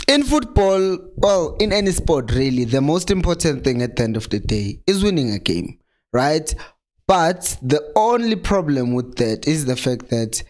In football, well, in any sport really, the most important thing at the end of the day is winning a game, right? But the only problem with that is the fact that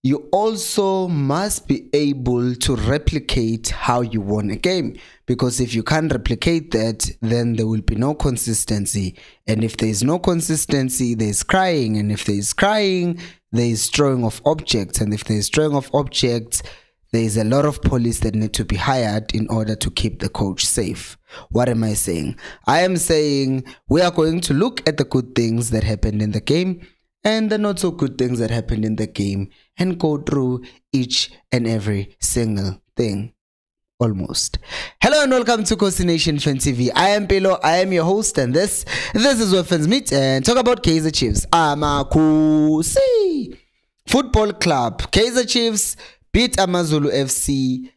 you also must be able to replicate how you won a game. Because if you can't replicate that, then there will be no consistency. And if there is no consistency, there is crying. And if there is crying, there is throwing of objects. And if there is throwing of objects, there is a lot of police that need to be hired in order to keep the coach safe. What am I saying? I am saying we are going to look at the good things that happened in the game and the not so good things that happened in the game and go through each and every single thing. Almost. Hello and welcome to Khosi Nation Fan TV. I am Pelo, I am your host, and this is where fans meet and talk about Kaizer Chiefs. Khosi Football Club. Kaizer Chiefs beat Amazulu FC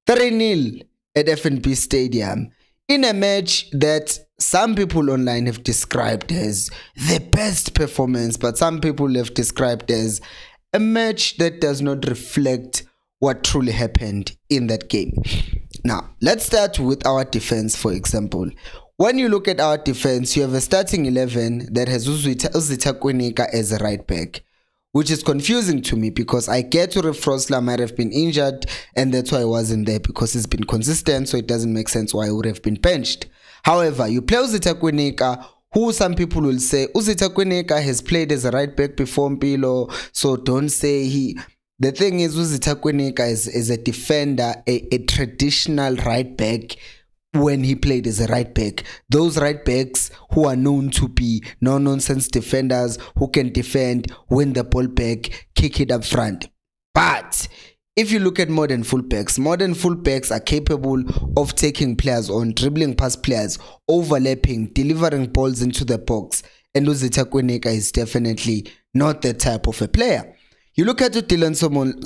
3-0 at FNB Stadium in a match that some people online have described as the best performance, but some people have described as a match that does not reflect what truly happened in that game. Now, let's start with our defense, for example. When you look at our defense, you have a starting 11 that has Uzita Kwenika as a right back, which is confusing to me because I get to Frosla might have been injured and that's why I wasn't there, because he's been consistent, so it doesn't make sense why I would have been benched. However, you play Uzita Kwenika, who some people will say Uzita Kwenika has played as a right back before Mpilo, so don't say he. The thing is, Uzita Kwenika is a defender, a traditional right back. When he played as a right back, those right backs who are known to be no-nonsense defenders who can defend, win the ball back, kick it up front. But if you look at modern fullbacks are capable of taking players on, dribbling past players, overlapping, delivering balls into the box. And Uzita Kwenika is definitely not that type of a player. You look at Dylan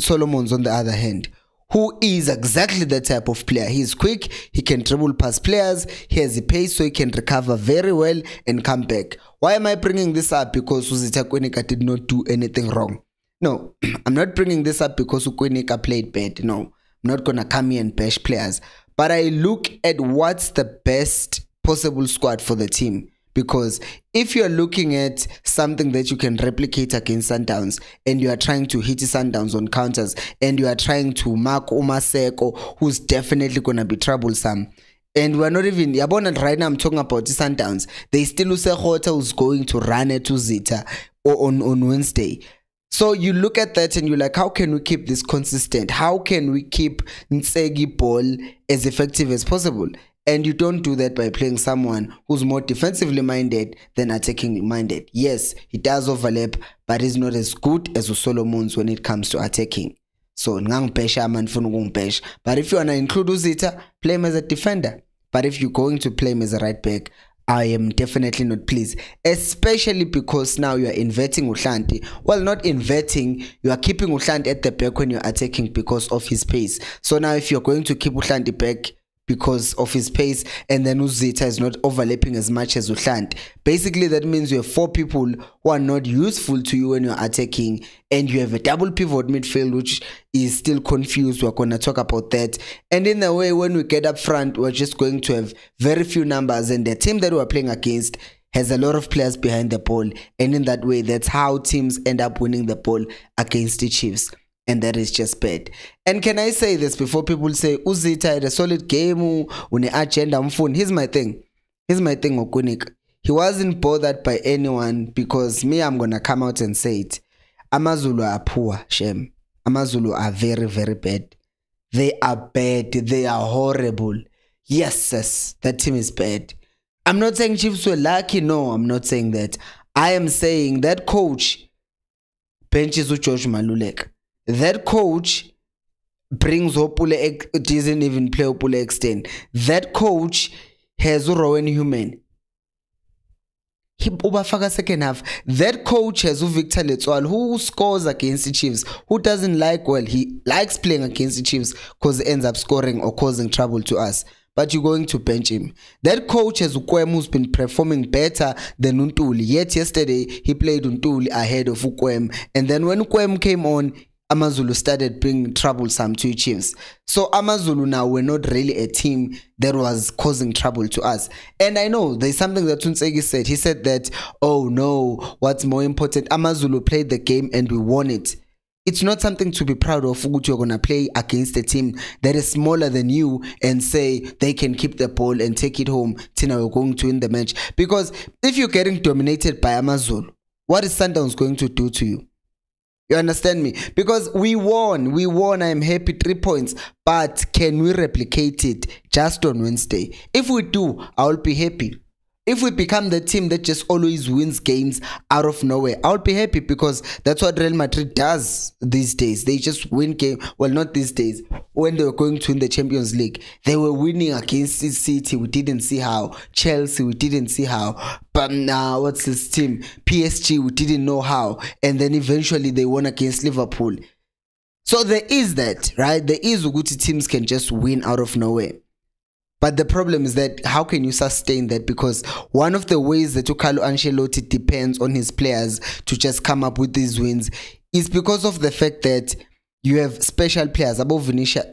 Solomons on the other hand, who is exactly the type of player. He is quick, he can dribble past players, he has the pace so he can recover very well and come back. Why am I bringing this up? Because Uzita Kwenika did not do anything wrong. No, I'm not bringing this up because Kwenika played bad. No, I'm not going to come here and bash players. But I look at what's the best possible squad for the team. Because if you're looking at something that you can replicate against Sundowns and you are trying to hit Sundowns on counters and you are trying to mark Umaseko, who's definitely going to be troublesome. And we're not even, right now I'm talking about the Sundowns. They still Usekota who's going to run it to Zita on Wednesday. So you look at that and you're like, how can we keep this consistent? How can we keep Nsegi ball as effective as possible? And you don't do that by playing someone who's more defensively minded than attacking minded. Yes, he does overlap, but he's not as good as Solomons when it comes to attacking. So, but if you want to include Uzita, play him as a defender. But if you're going to play him as a right back, I am definitely not pleased. Especially because now you are inverting Uhlanti. Well, not inverting, you are keeping Uhlanti at the back when you're attacking because of his pace. So now if you're going to keep Uhlanti back because of his pace, and then Uzita is not overlapping as much as Uhlanti. Basically, that means you have four people who are not useful to you when you're attacking, and you have a double pivot midfield, which is still confused. We're going to talk about that. And in a way, when we get up front, we're just going to have very few numbers, and the team that we're playing against has a lot of players behind the ball, and in that way, that's how teams end up winning the ball against the Chiefs. And that is just bad. And can I say this before people say Uzita had a solid game, une agenda mfuni? Here's my thing. Okunik. He wasn't bothered by anyone because me, I'm gonna come out and say it. Amazulu are poor, Shem. Amazulu are very, very bad. They are bad. They are horrible. Yes, that team is bad. I'm not saying Chiefs were lucky. No, I'm not saying that. I am saying that coach benches George Malulek. That coach brings Opule, doesn't even play Opule extend. That coach has Rowan Human. He Ubafaka second half. That coach has Victor Letwal, who scores against the Chiefs, who doesn't like, well, he likes playing against the Chiefs because he ends up scoring or causing trouble to us. But you're going to bench him. That coach has Ukwem, who's been performing better than Untuli. Yet yesterday he played Untuli ahead of Ukwem. And then when Ukwem came on, Amazulu started being troublesome to Chiefs. So Amazulu now were not really a team that was causing trouble to us. And I know there's something that Tunsegi said. He said that, oh no, what's more important, Amazulu played the game and we won it. It's not something to be proud of. You're going to play against a team that is smaller than you and say they can keep the ball and take it home. Tina, we're going to win the match. Because if you're getting dominated by Amazulu, what is Sundowns going to do to you? You understand me? Because we won. I'm happy, 3 points. But can we replicate it just on Wednesday? If we do, I'll be happy. If we become the team that just always wins games out of nowhere, I'll be happy, because that's what Real Madrid does these days. They just win game. Well, not these days. When they were going to win the Champions League, they were winning against City. We didn't see how. Chelsea, we didn't see how. But now, what's this team? PSG, we didn't know how. And then eventually they won against Liverpool. So there is that, right? There is good teams can just win out of nowhere. But the problem is that how can you sustain that? Because one of the ways that Carlo Ancelotti depends on his players to just come up with these wins is because of the fact that you have special players. Above Vinicius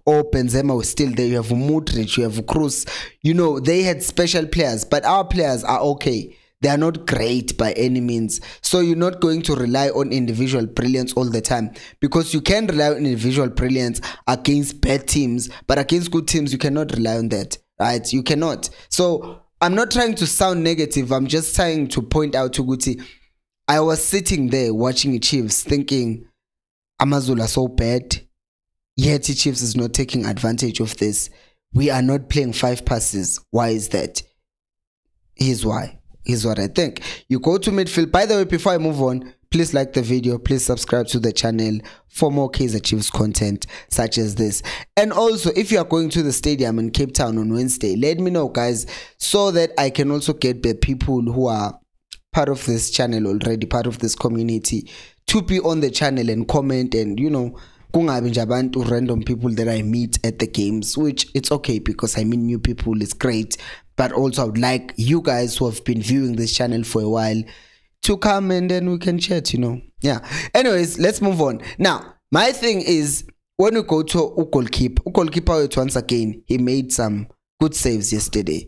or Benzema was still there. You have Modric, you have Kroos. You know, they had special players, but our players are okay. They are not great by any means. So you're not going to rely on individual brilliance all the time, because you can rely on individual brilliance against bad teams, but against good teams, you cannot rely on that, right? You cannot. So I'm not trying to sound negative. I'm just trying to point out to Guti. I was sitting there watching Chiefs thinking, Amazulu are so bad, yet Chiefs is not taking advantage of this. We are not playing 5 passes. Why is that? Here's why. Here's what I think. You go to midfield. By the way, before I move on, please like the video. Please subscribe to the channel for more Kaizer Chiefs content such as this. And also, if you are going to the stadium in Cape Town on Wednesday, let me know, guys, so that I can also get the people who are part of this channel already, part of this community, to be on the channel and comment, and, you know, random people that I meet at the games, which it's okay, because I meet new people, it's great. But also I would like you guys who have been viewing this channel for a while to come and then we can chat, you know. Yeah. Anyways, let's move on. Now, my thing is, when we go to goalkeeper once again, he made some good saves yesterday.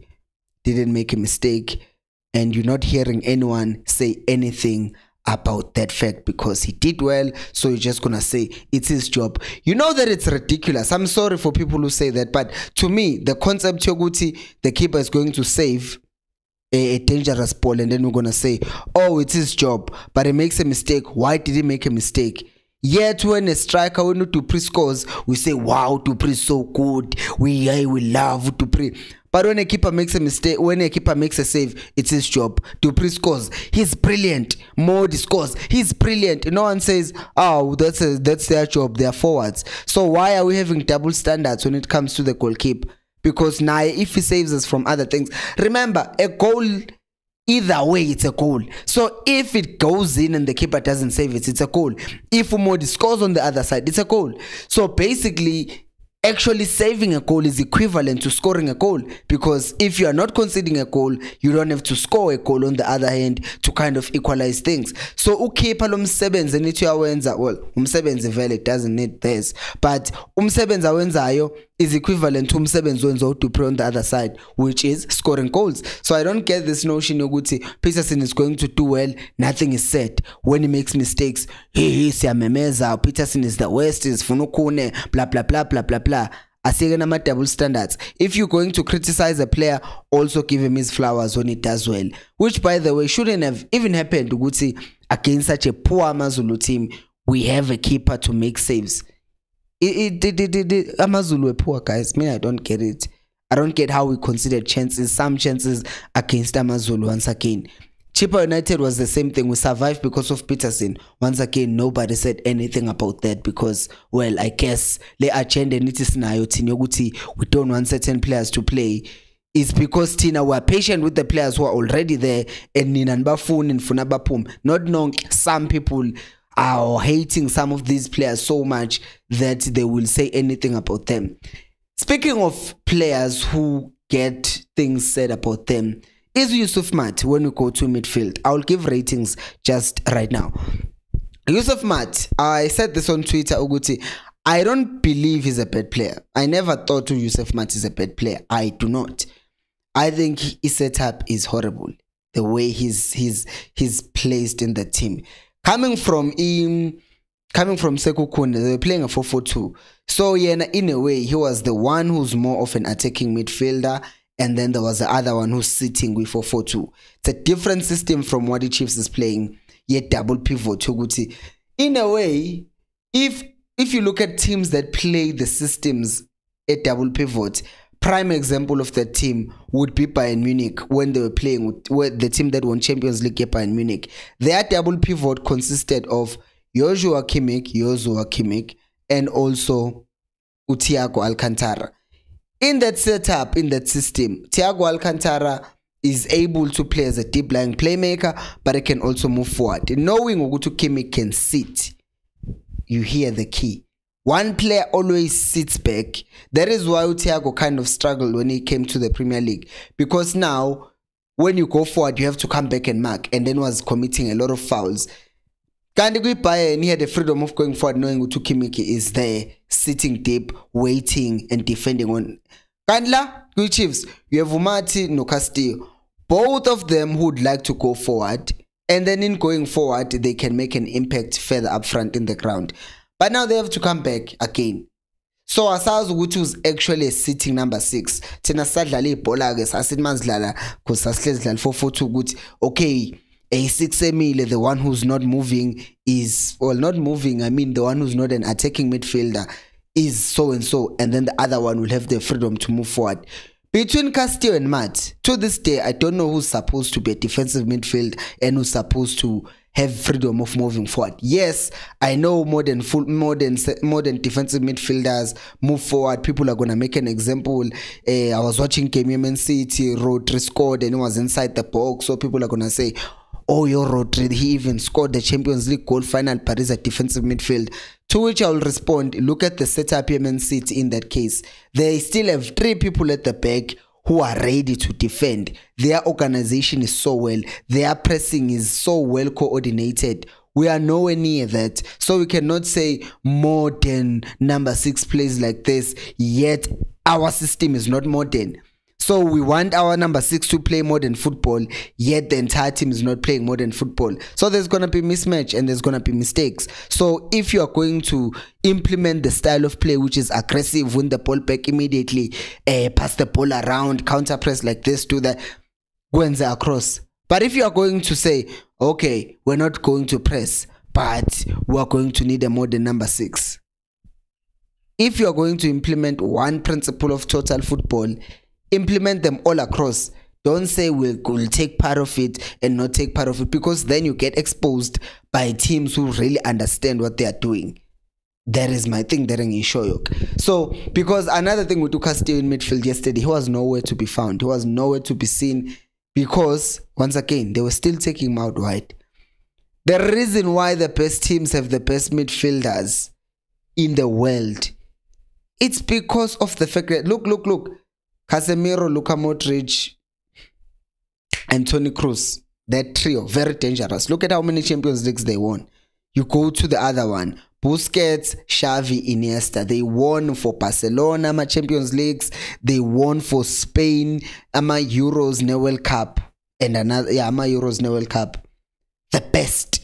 Didn't make a mistake. And you're not hearing anyone say anything about that fact, because he did well, so you're just gonna say it's his job. You know that it's ridiculous. I'm sorry for people who say that, but to me, the concept Yoguti, the keeper is going to save a dangerous ball, and then we're gonna say, oh, it's his job, but he makes a mistake. Why did he make a mistake? Yet when a striker, when Dupri scores, we say, wow, Dupri is so good. We love Dupri. But when a keeper makes a mistake, when a keeper makes a save, it's his job. Dupri scores, he's brilliant. Modi scores, he's brilliant. No one says, oh, that's their job, they're forwards. So why are we having double standards when it comes to the goalkeeper? Because now, if he saves us from other things, remember, a goal, either way, it's a goal. So if it goes in and the keeper doesn't save it, it's a goal. If Modi scores on the other side, it's a goal. So basically, actually saving a goal is equivalent to scoring a goal, because if you are not conceding a goal, you don't have to score a goal on the other hand to kind of equalize things. So ukhipha lo msebenzi nithi uyawenza, well, umsebenzi vele doesn't need this, but umsebenzi awenzayo is equivalent to umsebenzi wenza uDupre on the other side, which is scoring goals. So I don't get this notion yokuthi Peterson is going to do well, nothing is said. When he makes mistakes, siyamemeza, Peterson is the worst, is funukune, blah blah blah blah blah blah. Asike nama double standards. If you're going to criticize a player, also give him his flowers when he does well, which by the way shouldn't have even happened ukuthi against such a poor Amazulu team. We have a keeper to make saves. Amazulu were poor, guys. I don't get it. I don't get how we considered chances, some chances against Amazulu once again. Chippa United was the same thing. We survived because of Peterson. Once again, nobody said anything about that because, well, I guess le agenda nithi sinayo thina ukuthi we don't want certain players to play. It's because Tina were patient with the players who are already there, and nina nibafuni nifuna baphum. Not knowing some people are hating some of these players so much that they will say anything about them. Speaking of players who get things said about them, is Yusuf Mat when we go to midfield. I'll give ratings just right now. Yusuf Mat, I said this on Twitter, Uguti. I don't believe he's a bad player. I never thought Yusuf Mat is a bad player. I do not. I think his setup is horrible. The way he's placed in the team. Coming from Sekou Kounda, they were playing a 4-4-2. So yeah, in a way, he was the one who's more of an attacking midfielder, and then there was the other one who's sitting with 4-4-2. It's a different system from what the Chiefs is playing. Yet double pivot. In a way, if you look at teams that play the systems at double pivot, prime example of that team would be Bayern Munich when they were playing with the team that won Champions League at Bayern Munich. Their double pivot consisted of Joshua Kimmich, and also Thiago Alcantara. In that setup, in that system, Thiago Alcantara is able to play as a deep lying playmaker, but it can also move forward. Knowing Ugutu Kimmich can sit, you hear the key. One player always sits back. That is why Thiago kind of struggled when he came to the Premier League, because now when you go forward, you have to come back and mark, and then was committing a lot of fouls. Kandi Bayern, he had the freedom of going forward, knowing Ugutu Kimmich is there, sitting deep, waiting and defending on. Kandla, Chiefs, you have Umati, no Castillo. Both of them who would like to go forward, and then in going forward, they can make an impact further up front in the ground. But now they have to come back again. So Asazi Ugutu was actually a sitting number 6. Tena sadlala ibhola ke sasit manzidlala because sahlezi dlala 4-4-2 ukuthi okay, a 6 Emile, the one who's not moving is, well, not moving, I mean the one who's not an attacking midfielder is so and so, and then the other one will have the freedom to move forward. Between Castillo and Matt, to this day, I don't know who's supposed to be a defensive midfield and who's supposed to have freedom of moving forward. Yes, I know modern defensive midfielders move forward. People are going to make an example. I was watching Man City, Rodri scored and he was inside the box, so people are going to say, oh, your Rodri, he even scored the Champions League goal final, but is a defensive midfield. To which I will respond, look at the setup Man City in that case. They still have 3 people at the back who are ready to defend. Their organization is so well. Their pressing is so well coordinated. We are nowhere near that. So we cannot say modern number 6 plays like this, yet our system is not modern. So we want our number 6 to play modern football, yet the entire team is not playing modern football. So there's going to be mismatch and there's going to be mistakes. So if you are going to implement the style of play which is aggressive, win the ball back immediately, pass the ball around, counter press like this, do that, go and across. But if you are going to say, okay, we're not going to press, but we are going to need a modern number 6. If you are going to implement one principle of total football, implement them all across. Don't say we'll take part of it and not take part of it, because then you get exposed by teams who really understand what they are doing. That is my thing, that in Shoyok. So, because another thing with Castillo in midfield yesterday, he was nowhere to be found. He was nowhere to be seen because, once again, they were still taking him out wide. The reason why the best teams have the best midfielders in the world, it's because of the fact that, look, Casemiro, Luka Modric, and Toni Kroos, that trio, very dangerous. Look at how many Champions Leagues they won. You go to the other one, Busquets, Xavi, Iniesta. They won for Barcelona, Champions Leagues. They won for Spain, Euros, World Cup, and another, Euros, World Cup. The best.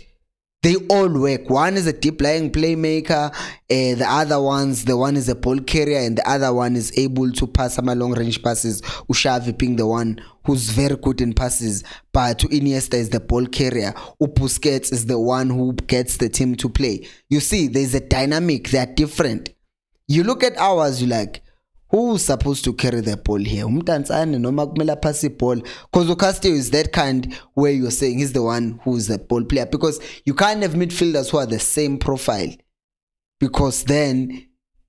They all work. One is a deep lying playmaker, the other one is a ball carrier, and the other one is able to pass some long range passes. Xavi being the one who's very good in passes, but Iniesta is the ball carrier. Busquets is the one who gets the team to play. You see, there's a dynamic. They're different. You look at ours, you're like, who's supposed to carry the ball here? Umtansane noma kumela pass the ball. Because Castillo is that kind where you're saying he's the one who's the ball player. Because you can't have midfielders who are the same profile. Because then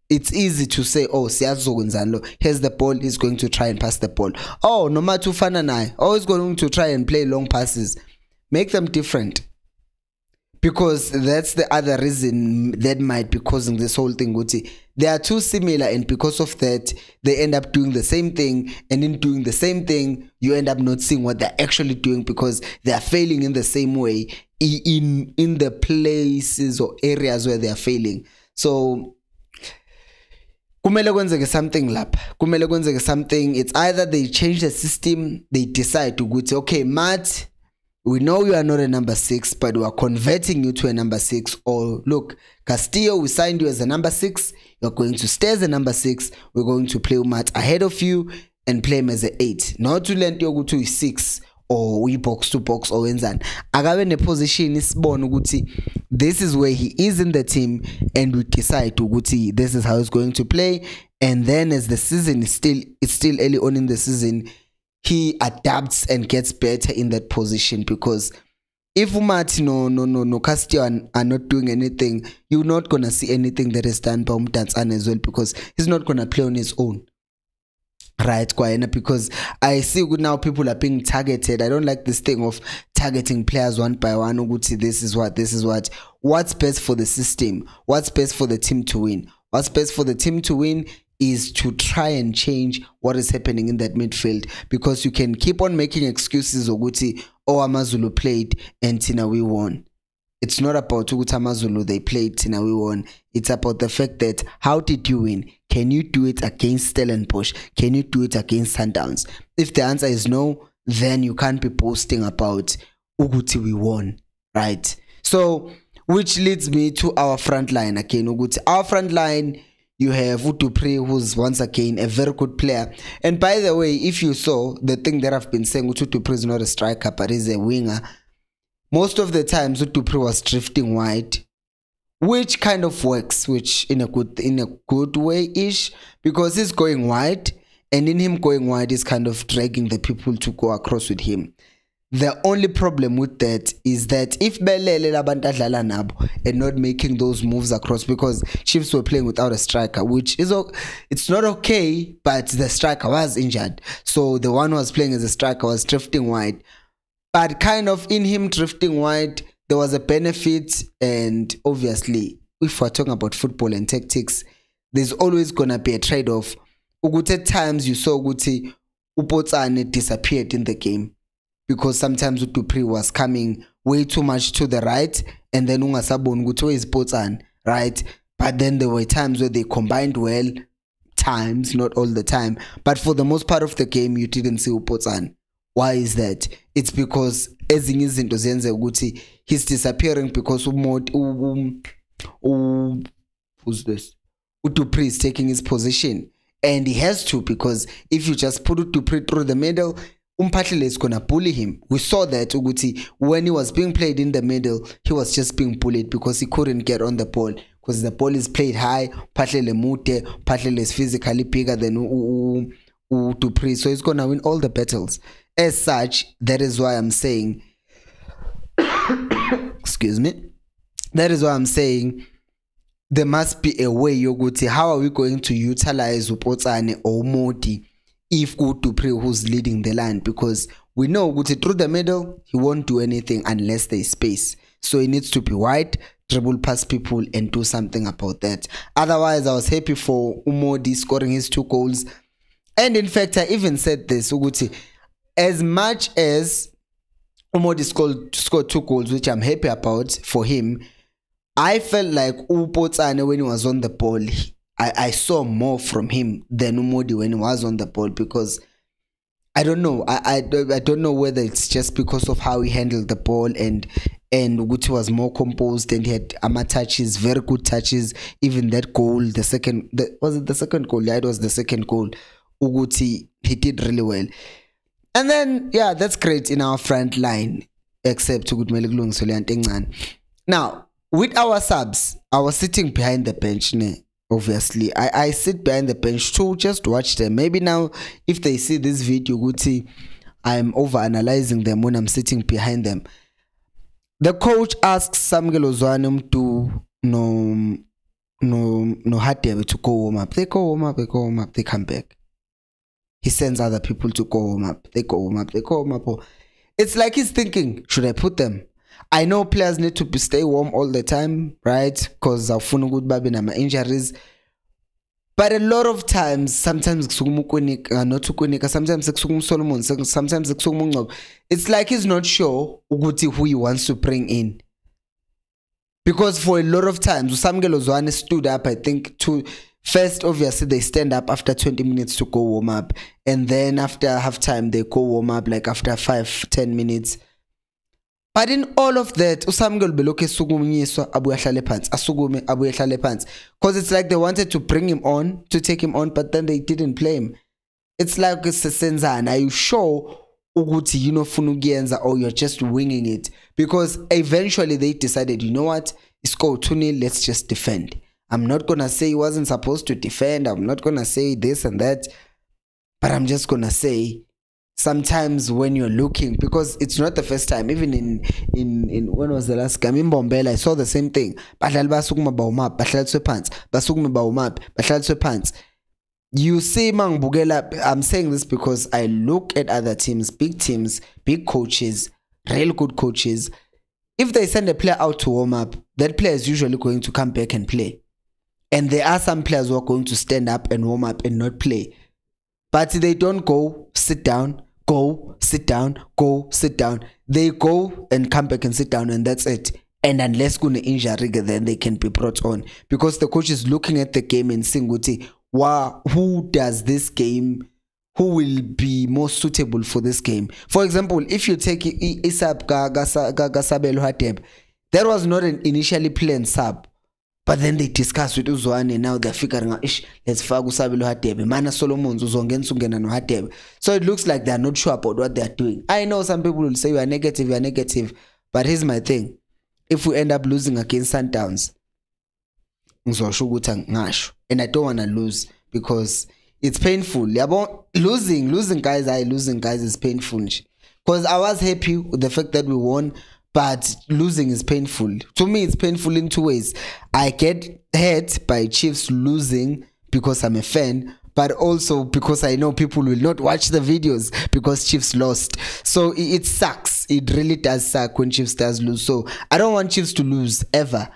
it's easy to say, oh, Siyazo, here's the ball, he's going to try and pass the ball. Oh, Noma Tufananai, oh, he's going to try and play long passes. Make them different. Because that's the other reason that might be causing this whole thing. They are too similar, and because of that, they end up doing the same thing. And in doing the same thing, you end up not seeing what they're actually doing because they are failing in the same way. in the places or areas where they are failing. So kumele kwenzeke something lapha, kumele kwenzeke something. It's either they change the system, they decide to go to, okay, Matt, we know you are not a number 6, but we are converting you to a number 6. Or look, Castillo, we signed you as a number 6. You're going to stay as a number 6. We're going to play Matt ahead of you and play him as an 8. Not to let you go to 6 or we box to box or wenzani. Akabe in a position isibone ukuthi this is where he is in the team, and we decide to ukuthi this is how he's going to play. And then as the season is still early on in the season, he adapts and gets better in that position. Because if Martino no Castillo are not doing anything, you're not gonna see anything that is done by Umdantsane as well, because he's not gonna play on his own. Right, Kwaena, because I see now people are being targeted. I don't like this thing of targeting players one by one. Uguti, this is what. What's best for the system? What's best for the team to win? What's best for the team to win is to try and change what is happening in that midfield, because you can keep on making excuses. Uguti, oh, Amazulu played and Tina we won. It's not about Uguta Amazulu, they played Tina we won. It's about the fact that how did you win? Can you do it against Stellenbosch? Can you do it against Sundowns? If the answer is no, then you can't be posting about Uguti we won, right? So, which leads me to our front line again. Uguti, our front line, you have Utupri, who's once again a very good player. And by the way, if you saw the thing that I've been saying, Utupri is not a striker, but he's a winger. Most of the times, Utupri was drifting wide, which kind of works, which in a good way-ish, because he's going wide, and in him going wide is kind of dragging the people to go across with him. The only problem with that is that if Belele labantadlala nabo and not making those moves across, because Chiefs were playing without a striker, which is it's not okay, but the striker was injured, so the one who was playing as a striker was drifting wide. But kind of in him drifting wide, there was a benefit. And obviously, if we're talking about football and tactics, there's always gonna be a trade-off. At times you saw Uguti Upotsane disappeared in the game, because sometimes Utupri was coming way too much to the right, and then Ungasabon Uguti is Potsane, right? But then there were times where they combined well, times, not all the time. But for the most part of the game, you didn't see Upotsane. Why is that? It's because ezinye izinto zenze ukuthi he's disappearing, because who's this? Utupri is taking his position, and he has to, because if you just put Utupri through the middle, Umphahlele is gonna bully him. We saw that Uguti when he was being played in the middle, he was just being bullied because he couldn't get on the ball, because the ball is played high. Umphahlele mute, Umphahlele is physically bigger than Utupri, so he's gonna win all the battles. As such, that is why I'm saying, excuse me, that is why I'm saying there must be a way, Yoguti, how are we going to utilize Upotsane or Modi if Utupri who's leading the line? Because we know Uguti through the middle, he won't do anything unless there's space. So he needs to be wide, dribble past people and do something about that. Otherwise, I was happy for Umodi scoring his 2 goals. And in fact, I even said this, Uguti, as much as Umodi scored 2 goals, which I'm happy about for him, I felt like Upotsane when he was on the ball, I saw more from him than Umodi when he was on the ball, because I don't know. I don't know whether it's just because of how he handled the ball, and Uguti was more composed and he had touches, very good touches. Even that goal, was it the second goal? Yeah, it was the second goal. Uguti, he did really well. And then, yeah, that's great in our front line, except now, with our subs, I was sitting behind the bench, obviously. I sit behind the bench to just watch them. Maybe now, if they see this video, Guti, I'm over-analyzing them when I'm sitting behind them. The coach asks Samuel Ozwanum to no hard to go warm up. They go warm up, they come back. He sends other people to go warm up. They go warm up. It's like he's thinking, should I put them? I know players need to stay warm all the time, right? Because of good injuries. But a lot of times, sometimes not sometimes Solomon, sometimes it's like he's not sure who he wants to bring in. Because for a lot of times, Usamgelo Zwane stood up, I think, first, obviously, they stand up after 20 minutes to go warm up. And then after halftime, they go warm up like after 5-10 minutes. But in all of that, Usamgelo beloke sugumiswa abuya hlale phansi, asukume abuya hlale phansi. Because it's like they wanted to bring him on, to take him on, but then they didn't play him. It's like senzana. Are you sure ukuthi yinofuna ukuyenza, or you're just winging it? Because eventually they decided, you know what? It's go 2-0, let's just defend. I'm not gonna say he wasn't supposed to defend. I'm not gonna say this and that. But I'm just gonna say, sometimes when you're looking, because it's not the first time, even in when was the last game in Bombela, I saw the same thing. You see, Mang Bugela, I'm saying this because I look at other teams, big coaches, real good coaches. If they send a player out to warm up, that player is usually going to come back and play. And there are some players who are going to stand up and warm up and not play. But they don't go, sit down, go, sit down, go, sit down. They go and come back and sit down, and that's it. And unless kuna injury, then they can be brought on. Because the coach is looking at the game and saying, wow, who does this game? Who will be more suitable for this game? For example, if you take Isab Gasabelo Hateb, that was not an initially planned sub. But then they discussed with Uzwane, and now they're figuring out, let's fag Usabelo Hatebe. Mana Solomon, Uzongen no Hatebe. So it looks like they're not sure about what they're doing. I know some people will say you are negative. But here's my thing. If we end up losing against Sundowns, and I don't want to lose because it's painful. Losing guys is painful. Because I was happy with the fact that we won, but losing is painful. To me, it's painful in two ways. I get hurt by Chiefs losing because I'm a fan, but also because I know people will not watch the videos because Chiefs lost. So it sucks. It really does suck when Chiefs does lose. So I don't want Chiefs to lose ever.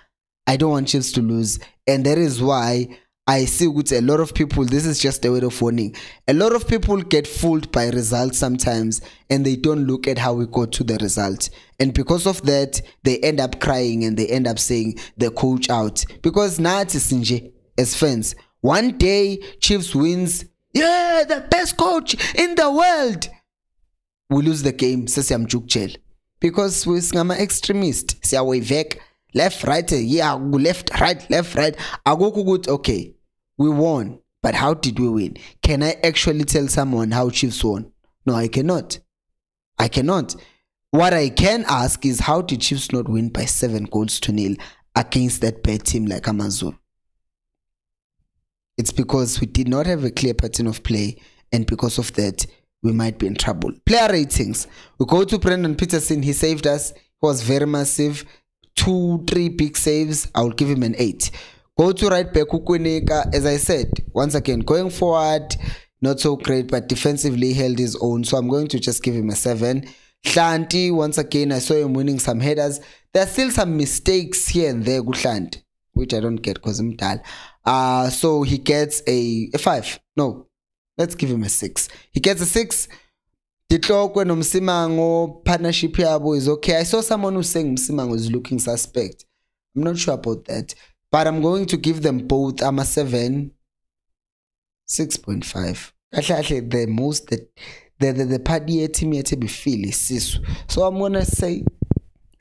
I don't want Chiefs to lose. And that is why I see with a lot of people, this is just a word of warning. A lot of people get fooled by results sometimes, and they don't look at how we got to the result. And because of that, they end up crying and they end up saying the coach out. Because now it's Sinje, as fans. One day, Chiefs wins. Yeah, the best coach in the world. We lose the game. Because we're extremist. Left, right, yeah, left, right. I go good, okay. We won, but how did we win? Can I actually tell someone how Chiefs won? No, I cannot. What I can ask is, how did Chiefs not win by 7-0 against that bad team like Amazon? It's because we did not have a clear pattern of play, and because of that, we might be in trouble. Player ratings. We go to Brendan Peterson. He saved us. He was very massive. 2-3 big saves. I will give him an 8. Go to right back Ukweneka. As I said, once again, going forward, not so great, but defensively held his own. So I'm going to just give him a 7. Hlanti, once again, I saw him winning some headers. There are still some mistakes here and there, Hlanti, which I don't get because I'm dull. So he gets a 5. No, let's give him a 6. He gets a 6. Ditlokwe noMsimango partnership yabo is okay. I saw someone who's saying Msimango is looking suspect. I'm not sure about that. But I'm going to give them both. I'm a 7. 6.5. The most the party team yet be feel is so I'm gonna say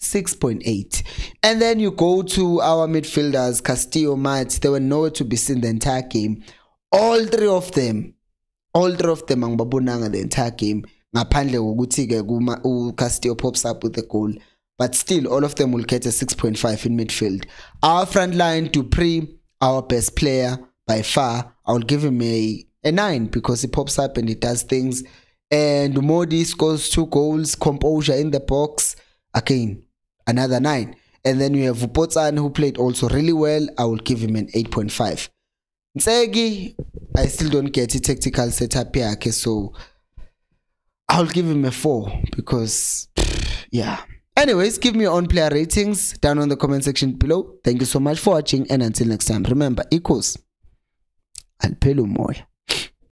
6.8. And then you go to our midfielders, Castillo, Matt. They were nowhere to be seen the entire game. All three of them angibabonanga the entire game. Ngaphandle kokuthi Castillo pops up with a goal. But still, all of them will get a 6.5 in midfield. Our front line, Dupree, our best player by far, I will give him a 9 because he pops up and he does things. And Modi scores 2 goals, composure in the box. Again, another 9. And then you have Vupotsane, who played also really well. I will give him an 8.5. Nsegi, I still don't get a tactical setup here, okay, so I'll give him a 4 because, yeah. Anyways, give me your own player ratings down on the comment section below. Thank you so much for watching, and until next time, remember, equals aliphela umoya.